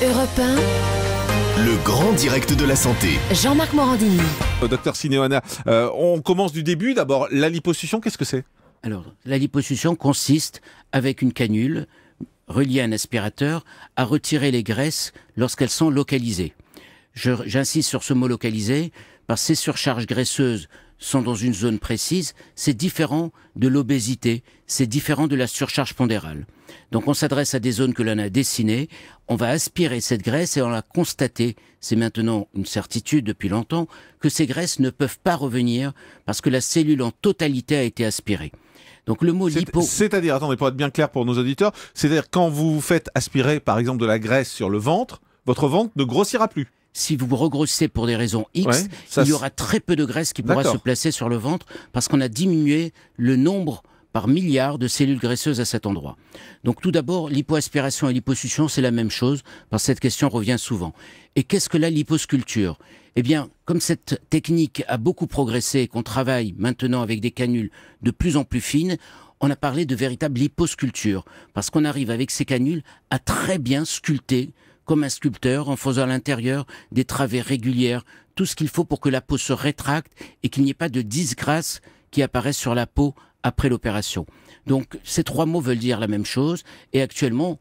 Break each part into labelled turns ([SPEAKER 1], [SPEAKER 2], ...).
[SPEAKER 1] Europe 1,
[SPEAKER 2] Le grand direct de la santé.
[SPEAKER 1] Jean-Marc Morandini.
[SPEAKER 3] Docteur Sinéoana, on commence du début. D'abord, la liposuction, qu'est-ce que c'est?
[SPEAKER 4] Alors, la liposuction consiste, avec une canule reliée à un aspirateur, à retirer les graisses lorsqu'elles sont localisées. J'insiste sur ce mot localisé, parce que ces surcharges graisseuses sont dans une zone précise. C'est différent de l'obésité, c'est différent de la surcharge pondérale. Donc on s'adresse à des zones que l'on a dessinées, on va aspirer cette graisse et on l'a constaté, c'est maintenant une certitude depuis longtemps, que ces graisses ne peuvent pas revenir parce que la cellule en totalité a été aspirée. Donc le mot lipo...
[SPEAKER 3] C'est-à-dire, attendez, pour être bien clair pour nos auditeurs, c'est-à-dire quand vous faites aspirer par exemple de la graisse sur le ventre, votre ventre ne grossira plus.
[SPEAKER 4] Si vous regrossez pour des raisons X, il y aura très peu de graisse qui pourra se placer sur le ventre parce qu'on a diminué le nombre par milliard de cellules graisseuses à cet endroit. Donc tout d'abord, lipoaspiration et liposuction, c'est la même chose, parce que cette question revient souvent. Et qu'est-ce que la liposculpture? Eh bien, comme cette technique a beaucoup progressé et qu'on travaille maintenant avec des canules de plus en plus fines, on a parlé de véritable liposculpture, parce qu'on arrive avec ces canules à très bien sculpter, comme un sculpteur, en faisant à l'intérieur des travées régulières, tout ce qu'il faut pour que la peau se rétracte et qu'il n'y ait pas de disgrâce qui apparaisse sur la peau après l'opération. Donc ces trois mots veulent dire la même chose et actuellement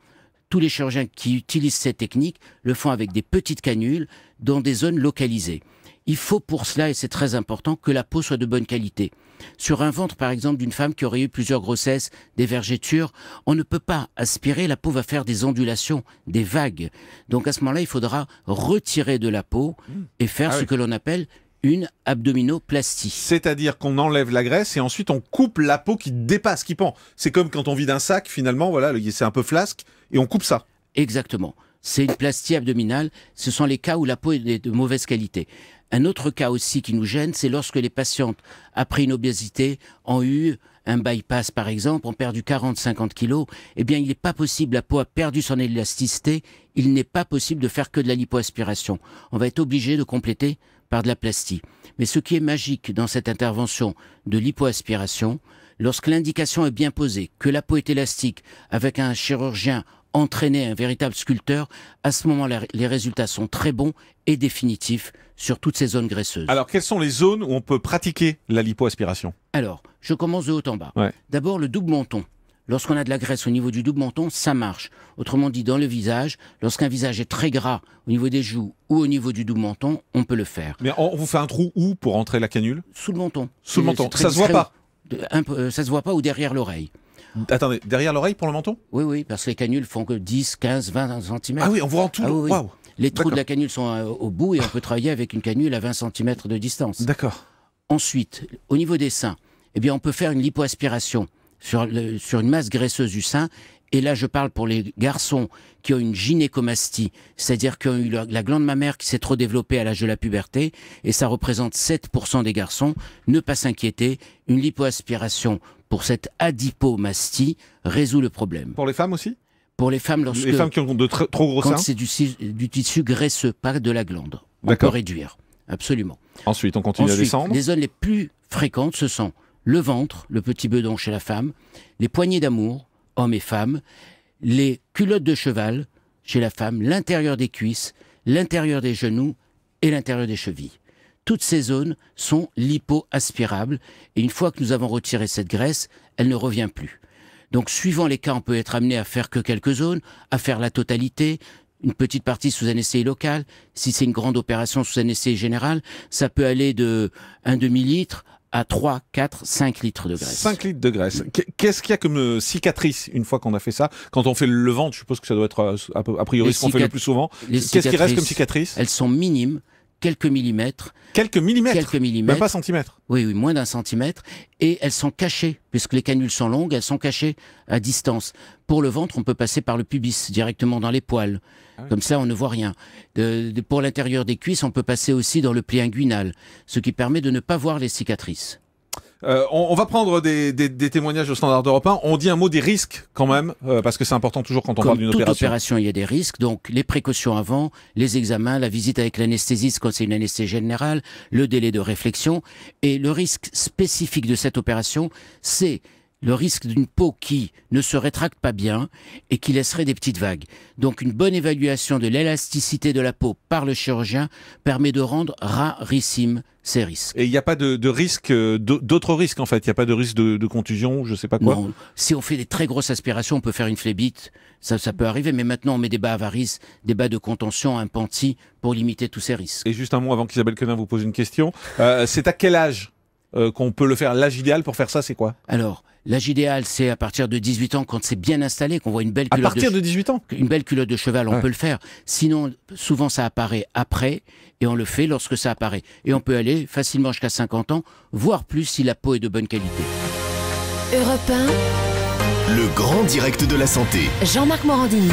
[SPEAKER 4] tous les chirurgiens qui utilisent cette technique le font avec des petites canules dans des zones localisées. Il faut pour cela, et c'est très important, que la peau soit de bonne qualité. Sur un ventre par exemple d'une femme qui aurait eu plusieurs grossesses, des vergetures, on ne peut pas aspirer, la peau va faire des ondulations, des vagues. Donc à ce moment-là il faudra retirer de la peau et faire ce que l'on appelle une abdominoplastie.
[SPEAKER 3] C'est-à-dire qu'on enlève la graisse et ensuite on coupe la peau qui dépasse, qui pend. C'est comme quand on vide un sac, finalement, voilà, c'est un peu flasque, et on coupe ça.
[SPEAKER 4] Exactement. C'est une plastie abdominale. Ce sont les cas où la peau est de mauvaise qualité. Un autre cas aussi qui nous gêne, c'est lorsque les patientes, après une obésité, ont eu un bypass par exemple, ont perdu 40-50 kilos, eh bien il n'est pas possible, la peau a perdu son élasticité, il n'est pas possible de faire que de la lipoaspiration. On va être obligé de compléter par de la plastie. Mais ce qui est magique dans cette intervention de lipoaspiration, lorsque l'indication est bien posée, que la peau est élastique, avec un chirurgien entraîné, un véritable sculpteur, à ce moment-là, les résultats sont très bons et définitifs sur toutes ces zones graisseuses.
[SPEAKER 3] Alors, quelles sont les zones où on peut pratiquer la lipoaspiration?
[SPEAKER 4] Alors, je commence de haut en bas. D'abord, le double menton. Lorsqu'on a de la graisse au niveau du double menton, ça marche. Autrement dit, dans le visage, lorsqu'un visage est très gras au niveau des joues ou au niveau du double menton, on peut le faire.
[SPEAKER 3] Mais on vous fait un trou où pour entrer la canule?
[SPEAKER 4] Sous le menton.
[SPEAKER 3] Sous le menton. Ça se voit pas?
[SPEAKER 4] Ça se voit pas ou derrière l'oreille.
[SPEAKER 3] Attendez, derrière l'oreille pour le menton?
[SPEAKER 4] Oui, parce que les canules font que 10, 15, 20 cm.
[SPEAKER 3] Ah oui, on voit en tout.
[SPEAKER 4] Oui.
[SPEAKER 3] Waouh.
[SPEAKER 4] Les trous de la canule sont au bout et on peut travailler avec une canule à 20 cm de distance.
[SPEAKER 3] D'accord.
[SPEAKER 4] Ensuite, au niveau des seins, eh bien, on peut faire une lipoaspiration sur une masse graisseuse du sein. Et là, je parle pour les garçons qui ont une gynécomastie, c'est-à-dire qui ont eu la glande mammaire qui s'est trop développée à l'âge de la puberté, et ça représente 7% des garçons. Ne pas s'inquiéter, une lipoaspiration pour cette adipomastie résout le problème.
[SPEAKER 3] Pour les femmes aussi?
[SPEAKER 4] Pour les femmes,
[SPEAKER 3] les femmes qui ont de trop gros seins?
[SPEAKER 4] Quand c'est du tissu graisseux, pas de la glande. On peut réduire, absolument.
[SPEAKER 3] Ensuite, on continue à descendre.
[SPEAKER 4] Les zones les plus fréquentes, ce sont le ventre, le petit bedon chez la femme, les poignées d'amour, hommes et femmes, les culottes de cheval chez la femme, l'intérieur des cuisses, l'intérieur des genoux et l'intérieur des chevilles. Toutes ces zones sont lipoaspirables et une fois que nous avons retiré cette graisse, elle ne revient plus. Donc suivant les cas, on peut être amené à faire que quelques zones, à faire la totalité, une petite partie sous anesthésie locale. Si c'est une grande opération sous anesthésie générale, ça peut aller de 1 demi-litre à 3, 4, 5 litres de graisse.
[SPEAKER 3] 5 litres de graisse. Qu'est-ce qu'il y a comme cicatrice une fois qu'on a fait ça? Quand on fait le ventre, je suppose que ça doit être a priori ce qu'on fait le plus souvent. Qu'est-ce qui reste comme cicatrice?
[SPEAKER 4] Elles sont minimes, quelques millimètres.
[SPEAKER 3] Quelques millimètres?
[SPEAKER 4] Quelques millimètres.
[SPEAKER 3] Même pas centimètres?
[SPEAKER 4] Oui, moins d'un centimètre. Et elles sont cachées, puisque les canules sont longues, elles sont cachées à distance. Pour le ventre, on peut passer par le pubis, directement dans les poils. Comme ça, on ne voit rien. Pour l'intérieur des cuisses, on peut passer aussi dans le pli inguinal, ce qui permet de ne pas voir les cicatrices.
[SPEAKER 3] On va prendre des témoignages au standard d'Europe 1. On dit un mot des risques quand même, parce que c'est important toujours quand on parle d'une opération.
[SPEAKER 4] Comme toute opération, il y a des risques. Donc les précautions avant, les examens, la visite avec l'anesthésiste quand c'est une anesthésie générale, le délai de réflexion. Et le risque spécifique de cette opération, c'est le risque d'une peau qui ne se rétracte pas bien et qui laisserait des petites vagues. Donc une bonne évaluation de l'élasticité de la peau par le chirurgien permet de rendre rarissime ces risques.
[SPEAKER 3] Et il n'y a pas de risque, d'autres risques en fait. Il n'y a pas de risque de contusion, je sais pas quoi.
[SPEAKER 4] Non, si on fait des très grosses aspirations, on peut faire une phlébite. Ça peut arriver, mais maintenant on met des bas à varices, des bas de contention, un Penti pour limiter tous ces risques.
[SPEAKER 3] Et juste un mot avant qu'Isabelle Quenin vous pose une question. C'est à quel âge qu'on peut le faire? L'âge idéal pour faire ça, c'est quoi?
[SPEAKER 4] Alors, l'âge idéal, c'est à partir de 18 ans, quand c'est bien installé, qu'on voit une belle culotte.
[SPEAKER 3] À partir de 18 ans?
[SPEAKER 4] Une belle culotte de cheval, on peut le faire. Sinon, souvent ça apparaît après, et on le fait lorsque ça apparaît. Et on peut aller facilement jusqu'à 50 ans, voire plus si la peau est de bonne qualité.
[SPEAKER 2] Europe 1, le grand direct de la santé.
[SPEAKER 1] Jean-Marc Morandini.